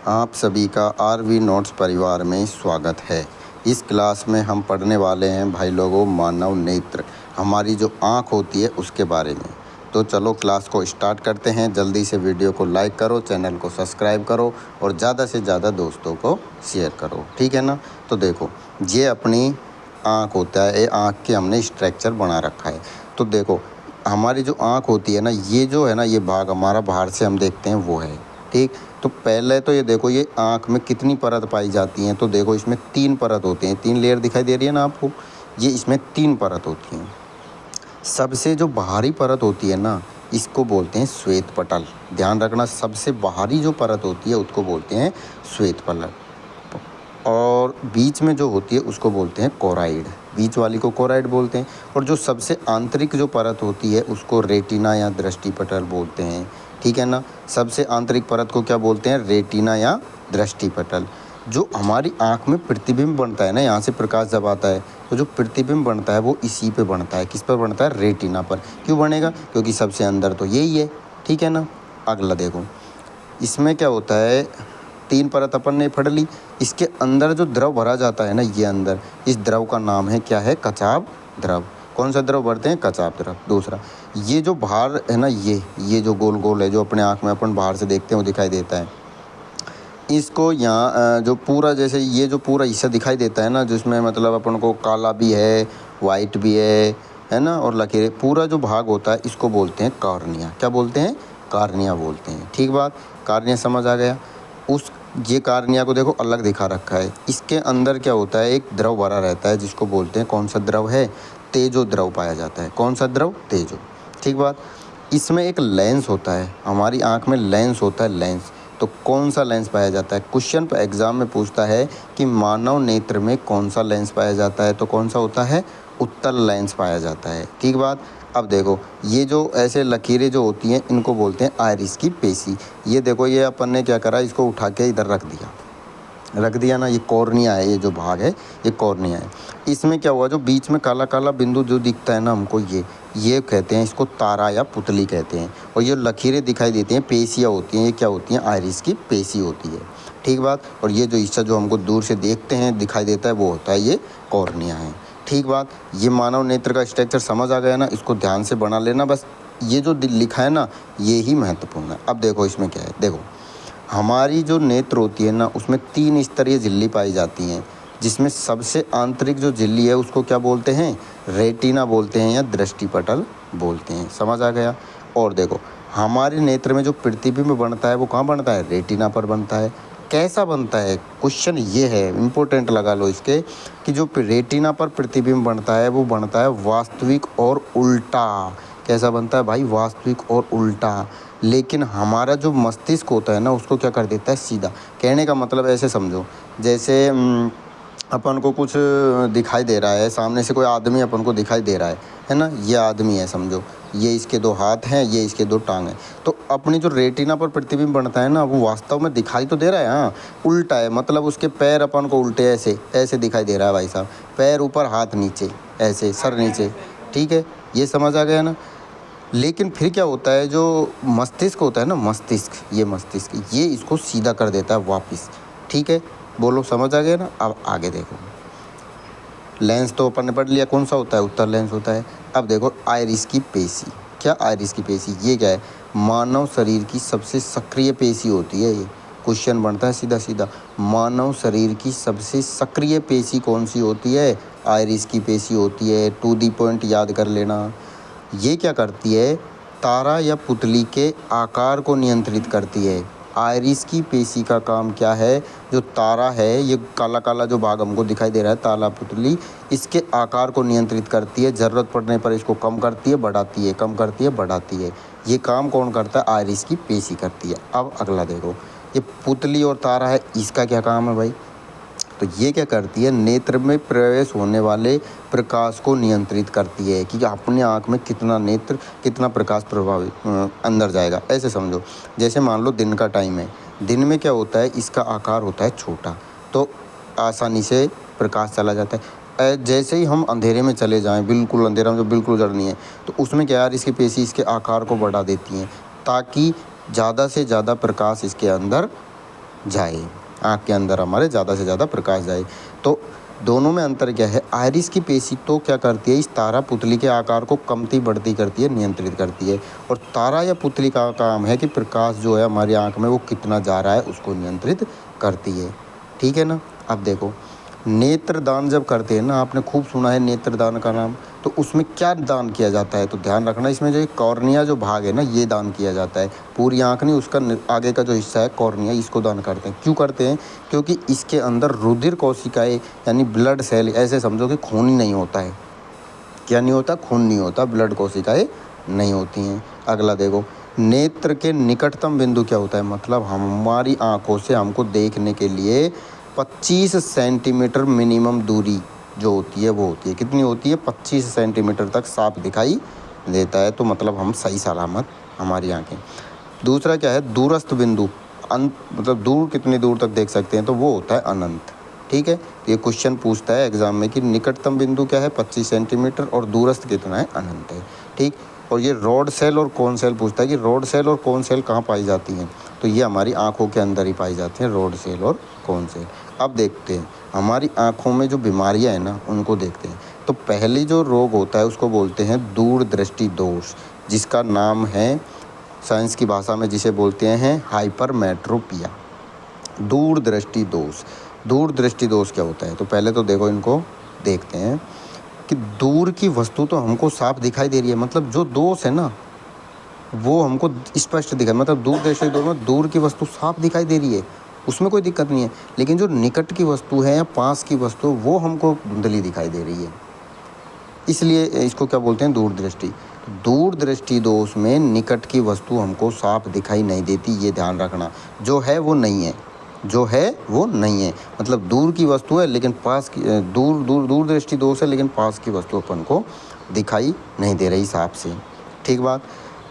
आप सभी का आरवी नोट्स परिवार में स्वागत है। इस क्लास में हम पढ़ने वाले हैं भाई लोगों मानव नेत्र, हमारी जो आँख होती है उसके बारे में। तो चलो क्लास को स्टार्ट करते हैं। जल्दी से वीडियो को लाइक करो, चैनल को सब्सक्राइब करो और ज़्यादा से ज़्यादा दोस्तों को शेयर करो, ठीक है ना। तो देखो, ये अपनी आँख होता है, ये आँख के हमने स्ट्रक्चर बना रखा है। तो देखो, हमारी जो आँख होती है ना, ये जो है ना, ये भाग हमारा बाहर से हम देखते हैं वो है, ठीक। तो पहले तो ये देखो, ये आँख में कितनी परत पाई जाती हैं। तो देखो, इसमें 3 परत होते हैं, 3 लेयर दिखाई दे रही है ना आपको। ये इसमें 3 परत होती हैं। सबसे जो बाहरी परत होती है ना, इसको बोलते हैं श्वेत पटल। ध्यान रखना, सबसे बाहरी जो परत होती है उसको बोलते हैं श्वेत पटल। और बीच में जो होती है उसको बोलते हैं कोराइड, बीच वाली को कोराइड बोलते हैं। और जो सबसे आंतरिक जो परत होती है उसको रेटिना या दृष्टि पटल बोलते हैं, ठीक है ना। सबसे आंतरिक परत को क्या बोलते हैं? रेटिना या दृष्टि पटल। जो हमारी आँख में प्रतिबिंब बनता है ना, यहाँ से प्रकाश जब आता है तो जो प्रतिबिंब बनता है वो इसी पे बनता है। किस पर बनता है? रेटिना पर। क्यों बनेगा? क्योंकि सबसे अंदर तो यही है, ठीक है ना। अगला देखो, इसमें क्या होता है, 3 परत अपन ने पढ़ ली। इसके अंदर जो द्रव भरा जाता है ना, ये अंदर, इस द्रव का नाम है क्या है? कचाव द्रव। कौन सा द्रव भरते हैं? कचाव द्रव। दूसरा, ये जो बाहर है ना, ये जो गोल गोल है, जो अपने आँख में अपन बाहर से देखते हैं वो दिखाई देता है। इसको यहाँ जो पूरा, जैसे ये जो पूरा हिस्सा दिखाई देता है ना, जिसमें मतलब अपन को काला भी है, वाइट भी है ना, और लकीरें, पूरा जो भाग होता है इसको बोलते हैं कॉर्निया। क्या बोलते हैं? कॉर्निया बोलते हैं, ठीक बात। कॉर्निया समझ आ गया। उस ये कॉर्निया को देखो अलग दिखा रखा है। इसके अंदर क्या होता है? एक द्रव भरा रहता है जिसको बोलते हैं, कौन सा द्रव है? तेजो द्रव पाया जाता है। कौन सा द्रव? तेजो, ठीक बात। इसमें एक लेंस होता है, हमारी आँख में लेंस होता है, लेंस। तो कौन सा लेंस पाया जाता है? क्वेश्चन पर एग्ज़ाम में पूछता है कि मानव नेत्र में कौन सा लेंस पाया जाता है, तो कौन सा होता है? उत्तल लेंस पाया जाता है, ठीक बात। अब देखो, ये जो ऐसे लकीरें जो होती हैं इनको बोलते हैं आइरिस की पेशी। ये देखो, ये अपन ने क्या करा, इसको उठा के इधर रख दिया ना, ये कॉर्निया है, ये जो भाग है ये कॉर्निया है। इसमें क्या हुआ, जो बीच में काला काला बिंदु जो दिखता है ना हमको, ये कहते हैं, इसको तारा या पुतली कहते हैं। और ये लकीरें दिखाई देती हैं, पेशियाँ होती हैं, ये क्या होती हैं? आइरिस की पेशी होती है, ठीक बात। और ये जो हिस्सा जो हमको दूर से देखते हैं दिखाई देता है वो होता है ये कॉर्निया है, ठीक बात। ये मानव नेत्र का स्ट्रक्चर समझ आ गया ना, इसको ध्यान से बना लेना बस। ये जो लिखा है ना, ये ही महत्वपूर्ण है। अब देखो इसमें क्या है, देखो, हमारी जो नेत्र होती है ना, उसमें 3 स्तरीय झिल्ली पाई जाती हैं, जिसमें सबसे आंतरिक जो झिल्ली है उसको क्या बोलते हैं? रेटिना बोलते हैं या दृष्टि पटल बोलते हैं। समझ आ गया। और देखो, हमारे नेत्र में जो प्रतिबिंब बनता है वो कहाँ बनता है? रेटिना पर बनता है। कैसा बनता है? क्वेश्चन ये है, इम्पोर्टेंट लगा लो इसके, कि जो रेटिना पर प्रतिबिंब बनता है वो बनता है वास्तविक और उल्टा। कैसा बनता है भाई? वास्तविक और उल्टा। लेकिन हमारा जो मस्तिष्क होता है ना, उसको क्या कर देता है? सीधा। कहने का मतलब ऐसे समझो, जैसे अपन को कुछ दिखाई दे रहा है, सामने से कोई आदमी अपन को दिखाई दे रहा है ना, ये आदमी है समझो, ये इसके 2 हाथ हैं, ये इसके 2 टांग हैं। तो अपनी जो रेटिना पर प्रतिबिंब बनता है ना, वो वास्तव में दिखाई तो दे रहा है, हाँ, उल्टा है। मतलब उसके पैर अपन को उल्टे ऐसे दिखाई दे रहा है भाई साहब, पैर ऊपर हाथ नीचे, ऐसे सर नीचे, ठीक है। ये समझ आ गया ना। लेकिन फिर क्या होता है, जो मस्तिष्क होता है ना, मस्तिष्क ये इसको सीधा कर देता है वापस, ठीक है। बोलो, समझ आ गया ना। अब आगे देखो, लेंस तो अपन ने पढ़ लिया, कौन सा होता है? उत्तल लेंस होता है। अब देखो, आइरिस की पेशी। क्या आइरिस की पेशी? ये क्या है? मानव शरीर की सबसे सक्रिय पेशी होती है ये। क्वेश्चन बनता है सीधा सीधा, मानव शरीर की सबसे सक्रिय पेशी कौन सी होती है? आइरिस की पेशी होती है। टू दी पॉइंट याद कर लेना। ये क्या करती है? तारा या पुतली के आकार को नियंत्रित करती है। आइरिस की पेशी का काम क्या है? जो तारा है, ये काला काला जो भाग हमको दिखाई दे रहा है, तारा पुतली, इसके आकार को नियंत्रित करती है। ज़रूरत पड़ने पर इसको कम करती है, बढ़ाती है, कम करती है, बढ़ाती है। ये काम कौन करता है? आइरिस की पेशी करती है। अब अगला देखो, ये पुतली और तारा है, इसका क्या काम है भाई? तो ये क्या करती है? नेत्र में प्रवेश होने वाले प्रकाश को नियंत्रित करती है, कि अपने आँख में कितना प्रकाश प्रभावित अंदर जाएगा। ऐसे समझो, जैसे मान लो दिन का टाइम है, दिन में क्या होता है, इसका आकार होता है छोटा, तो आसानी से प्रकाश चला जाता है। जैसे ही हम अंधेरे में चले जाएं, बिल्कुल अंधेरा में जो बिल्कुल उजाला नहीं है, तो उसमें क्या यार, इसकी पेशी इसके आकार को बढ़ा देती हैं, ताकि ज़्यादा से ज़्यादा प्रकाश इसके अंदर जाए, आँख के अंदर हमारे ज़्यादा से ज़्यादा प्रकाश जाए। तो दोनों में अंतर क्या है, आइरिस की पेशी तो क्या करती है, इस तारा पुतली के आकार को कमती बढ़ती करती है, नियंत्रित करती है। और तारा या पुतली का काम है कि प्रकाश जो है हमारी आँख में वो कितना जा रहा है उसको नियंत्रित करती है। ठीक है ना। अब देखो, नेत्रदान जब करते हैं ना, आपने खूब सुना है नेत्रदान का नाम, तो उसमें क्या दान किया जाता है, तो ध्यान रखना, इसमें जो कॉर्निया जो भाग है ना, ये दान किया जाता है। पूरी आँख नहीं, उसका आगे का जो हिस्सा है कॉर्निया, इसको दान करते हैं। क्यों करते हैं, क्योंकि इसके अंदर रुधिर कोशिकाएं यानी ब्लड सेल, ऐसे समझो कि खून ही नहीं होता है। क्या नहीं होता, खून नहीं होता, ब्लड कोशिकाएं नहीं होती हैं। अगला देखो, नेत्र के निकटतम बिंदु क्या होता है, मतलब हमारी आँखों से हमको देखने के लिए 25 सेंटीमीटर मिनिमम दूरी जो होती है वो होती है, कितनी होती है, 25 सेंटीमीटर तक साफ दिखाई देता है। तो मतलब हम सही सलामत हमारी आँखें। दूसरा क्या है, दूरस्थ बिंदु, मतलब दूर कितनी दूर तक देख सकते हैं, तो वो होता है अनंत। ठीक है, ये क्वेश्चन पूछता है एग्जाम में कि निकटतम बिंदु क्या है, 25 सेंटीमीटर, और दूरस्थ कितना है, अनंत है। ठीक, और ये रॉड सेल और कोन सेल पूछता है कि रॉड सेल और कोन सेल कहाँ पाई जाती हैं, तो ये हमारी आँखों के अंदर ही पाई जाती हैं, रॉड सेल और कोन सेल। अब देखते हैं हमारी आँखों में जो बीमारियाँ हैं ना, उनको देखते हैं। तो पहली जो रोग होता है उसको बोलते हैं दूरदृष्टि दोष, जिसका नाम है साइंस की भाषा में जिसे बोलते हैं हाइपरमेट्रोपिया, दूरदृष्टि दोष। दूरदृष्टि दोष क्या होता है, तो पहले तो देखो इनको देखते हैं कि दूर की वस्तु तो हमको साफ दिखाई दे रही है, मतलब जो दोष है ना वो हमको स्पष्ट दिखाई, मतलब दूरदृष्टि दोष में दूर की वस्तु साफ दिखाई दे रही है, उसमें कोई दिक्कत नहीं है। लेकिन जो निकट की वस्तु है या पास की वस्तु, वो हमको धुंधली दिखाई दे रही है, इसलिए इसको क्या बोलते हैं, दूरदृष्टि। दूरदृष्टि दोष में निकट की वस्तु हमको साफ दिखाई नहीं देती, ये ध्यान रखना, जो है वो नहीं है, जो है वो नहीं है, मतलब दूर की वस्तु है लेकिन पास की, दूरदृष्टि दोष है लेकिन पास की वस्तु अपन को दिखाई नहीं दे रही साफ से। ठीक बात।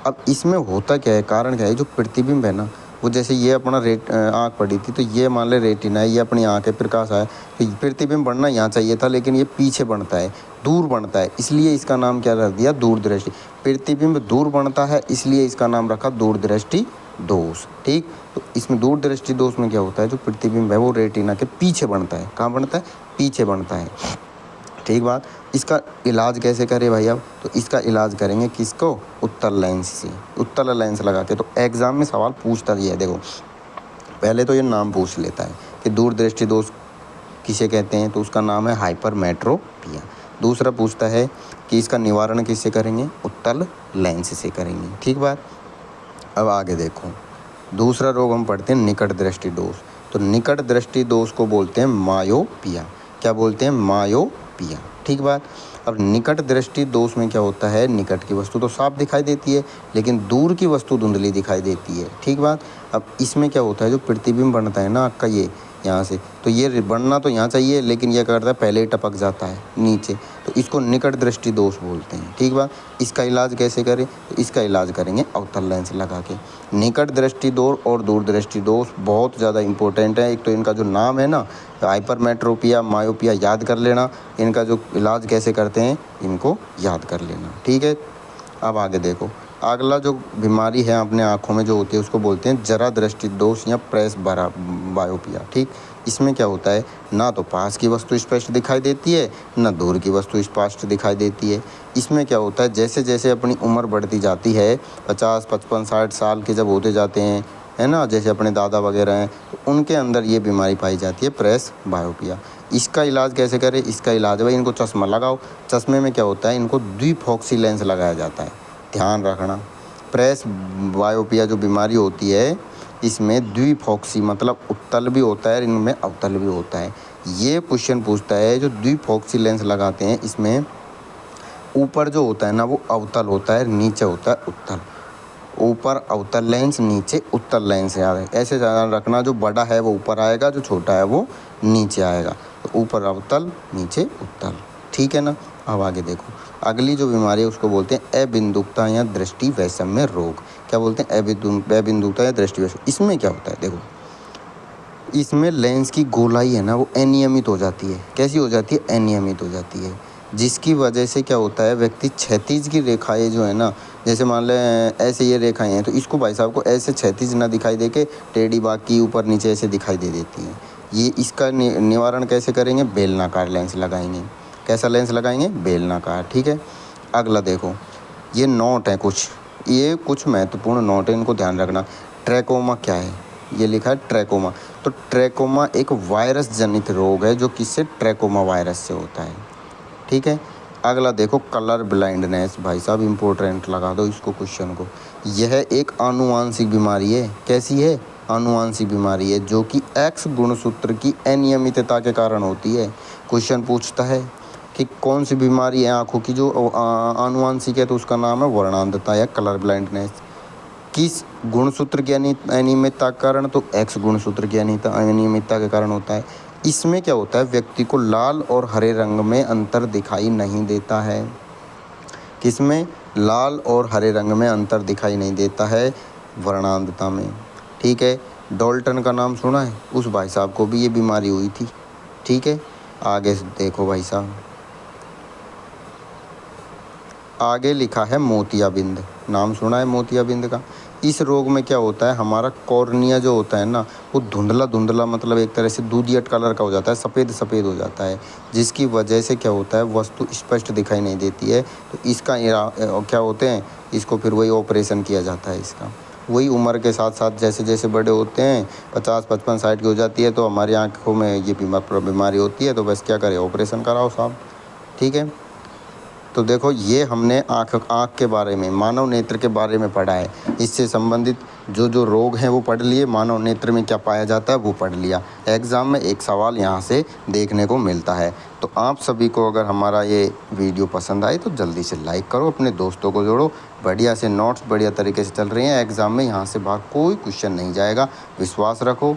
अब इसमें होता क्या है, कारण क्या है, जो प्रतिबिंब है ना, वो जैसे ये अपना आँख पड़ी थी, तो ये मान ले रेटिना है, ये अपनी आँख है, प्रकाश आया, तो प्रतिबिंब बढ़ना यहाँ चाहिए था, लेकिन ये पीछे बढ़ता है, दूर बढ़ता है, इसलिए इसका नाम क्या रख दिया, दूरदृष्टि। प्रतिबिंब दूर बढ़ता है, इसलिए इसका नाम रखा दूरदृष्टि दोष। ठीक, तो इसमें दूरदृष्टि दोष में क्या होता है, जो प्रतिबिंब है वो रेटिना के पीछे बढ़ता है, कहाँ बढ़ता है, पीछे बढ़ता है। ठीक बात। इसका इलाज कैसे करें भाई अब, तो इसका इलाज करेंगे किसको, उत्तल लेंस से, उत्तल लेंस लगा के। तो एग्ज़ाम में सवाल पूछता ही है, देखो पहले तो ये नाम पूछ लेता है कि दूरदृष्टि दोष किसे कहते हैं, तो उसका नाम है हाइपरमेट्रोपिया। दूसरा पूछता है कि इसका निवारण किससे करेंगे, उत्तल लेंस से करेंगे। ठीक बात। अब आगे देखो, दूसरा रोग हम पढ़ते हैं निकट दृष्टि दोष। तो निकट दृष्टि दोष को बोलते हैं मायोपिया। क्या बोलते हैं, मायोपिया। ठीक बात। अब निकट दृष्टि दोष में क्या होता है, निकट की वस्तु तो साफ दिखाई देती है लेकिन दूर की वस्तु धुंधली दिखाई देती है। ठीक बात। अब इसमें क्या होता है, जो प्रतिबिंब बनता है ना आपका ये यहाँ से, तो ये बढ़ना तो यहाँ चाहिए लेकिन यह करता है पहले ही टपक जाता है नीचे, तो इसको निकट दृष्टि दोष बोलते हैं। ठीक बात। इसका इलाज कैसे करें, तो इसका इलाज करेंगे अवतल लेंस लगा के। निकट दृष्टि दोष और दूरदृष्टि दोष बहुत ज़्यादा इंपॉर्टेंट है। एक तो इनका जो नाम है ना, हाइपरमेट्रोपिया, मायोपिया, याद कर लेना, इनका जो इलाज कैसे करते हैं इनको याद कर लेना। ठीक है। अब आगे देखो, अगला जो बीमारी है अपने आँखों में जो होती है उसको बोलते हैं जरा दृष्टि दोष या प्रेस बायोपिया। ठीक, इसमें क्या होता है, ना तो पास की वस्तु स्पष्ट दिखाई देती है, ना दूर की वस्तु स्पष्ट दिखाई देती है। इसमें क्या होता है, जैसे जैसे अपनी उम्र बढ़ती जाती है, 50, 55, 60 साल के जब होते जाते हैं, है ना, जैसे अपने दादा वगैरह हैं, तो उनके अंदर ये बीमारी पाई जाती है, प्रेस बायोपिया। इसका इलाज कैसे करें, इसका इलाज है भाई, इनको चश्मा लगाओ। चश्मे में क्या होता है, इनको द्विफॉक्सी लेंस लगाया जाता है। ध्यान रखना, प्रेस बायोपिया जो बीमारी होती है इसमें द्विफॉक्सी मतलब उत्तल भी होता है, इनमें अवतल भी होता है। ये क्वेश्चन पूछता है, जो द्विफॉक्सी लेंस लगाते हैं इसमें ऊपर जो होता है ना वो अवतल होता है, नीचे होता है उत्तल। ऊपर अवतल लेंस, नीचे उत्तल लेंस है। ऐसे ध्यान रखना, जो बड़ा है वो ऊपर आएगा, जो छोटा है वो नीचे आएगा। तो ऊपर अवतल, नीचे उत्तल। ठीक है ना। अब आगे देखो, अगली जो बीमारी है उसको बोलते हैं अबिंदुकता या दृष्टि वैषम्य रोग। क्या बोलते हैं, अबिंदुकता या दृष्टि वैषम्य। इसमें क्या होता है, देखो इसमें लेंस की गोलाई है ना वो अनियमित हो जाती है। कैसी हो जाती है, अनियमित हो जाती है, जिसकी वजह से क्या होता है, व्यक्ति क्षैतिज की रेखाएं जो है ना, जैसे मान लें ऐसे ये रेखाएं हैं तो इसको भाई साहब को ऐसे क्षैतिज ना दिखाई दे के टेढ़ी बाकी ऊपर नीचे ऐसे दिखाई दे देती हैं। ये इसका निवारण कैसे करेंगे? बेलनाकार लेंस लगाएंगे। कैसा लेंस लगाएंगे? बेलनाकार। ठीक है। अगला देखो, ये नोट है कुछ, ये कुछ महत्वपूर्ण नोट है, इनको ध्यान रखना। ट्रैकोमा क्या है? ये लिखा है ट्रैकोमा। तो ट्रैकोमा एक वायरस जनित रोग है जो किससे? ट्रैकोमा वायरस से होता है। ठीक है। अगला देखो, कलर ब्लाइंडनेस। भाई साहब इम्पोर्टेंट लगा दो इसको क्वेश्चन को। यह एक आनुवांशिक बीमारी है। कैसी है? आनुवांशिक बीमारी है जो कि एक्स गुणसूत्र की अनियमितता के कारण होती है। क्वेश्चन पूछता है कि कौन सी बीमारी है आँखों की जो आनुवांशिक है, तो उसका नाम है वर्णांधता या कलर ब्लाइंडनेस। किस गुणसूत्र की अनियमितता के कारण? तो एक्स गुणसूत्र की अनियमितता के कारण होता है। इसमें क्या होता है? व्यक्ति को लाल और हरे रंग में अंतर दिखाई नहीं देता है। किसमें? लाल और हरे रंग में अंतर दिखाई नहीं देता है वर्णांधता में। ठीक है। डॉल्टन का नाम सुना है? उस भाई साहब को भी ये बीमारी हुई थी। ठीक है। आगे देखो भाई साहब, आगे लिखा है मोतियाबिंद। नाम सुना है मोतियाबिंद का? इस रोग में क्या होता है? हमारा कॉर्निया जो होता है ना, वो धुंधला धुंधला, मतलब एक तरह से दूधियट कलर का हो जाता है, सफ़ेद सफ़ेद हो जाता है, जिसकी वजह से क्या होता है? वस्तु स्पष्ट दिखाई नहीं देती है। तो इसका क्या होते हैं? इसको फिर वही ऑपरेशन किया जाता है इसका। वही उम्र के साथ साथ जैसे जैसे बड़े होते हैं, 50, 55, 60 की हो जाती है, तो हमारी आँखों में ये बीमारी होती है। तो बस क्या करें? ऑपरेशन कराओ साहब। ठीक है। तो देखो, ये हमने आँख के बारे में, मानव नेत्र के बारे में पढ़ा है। इससे संबंधित जो जो रोग हैं वो पढ़ लिए, मानव नेत्र में क्या पाया जाता है वो पढ़ लिया। एग्ज़ाम में एक सवाल यहाँ से देखने को मिलता है। तो आप सभी को अगर हमारा ये वीडियो पसंद आए तो जल्दी से लाइक करो, अपने दोस्तों को जोड़ो। बढ़िया से नोट्स बढ़िया तरीके से चल रही हैं। एग्ज़ाम में यहाँ से बाहर कोई क्वेश्चन नहीं जाएगा, विश्वास रखो।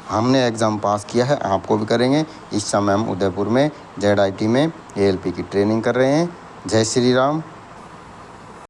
हमने एग्ज़ाम पास किया है, आपको भी करेंगे। इस समय हम उदयपुर में ZIT में ALP की ट्रेनिंग कर रहे हैं। जय श्री राम।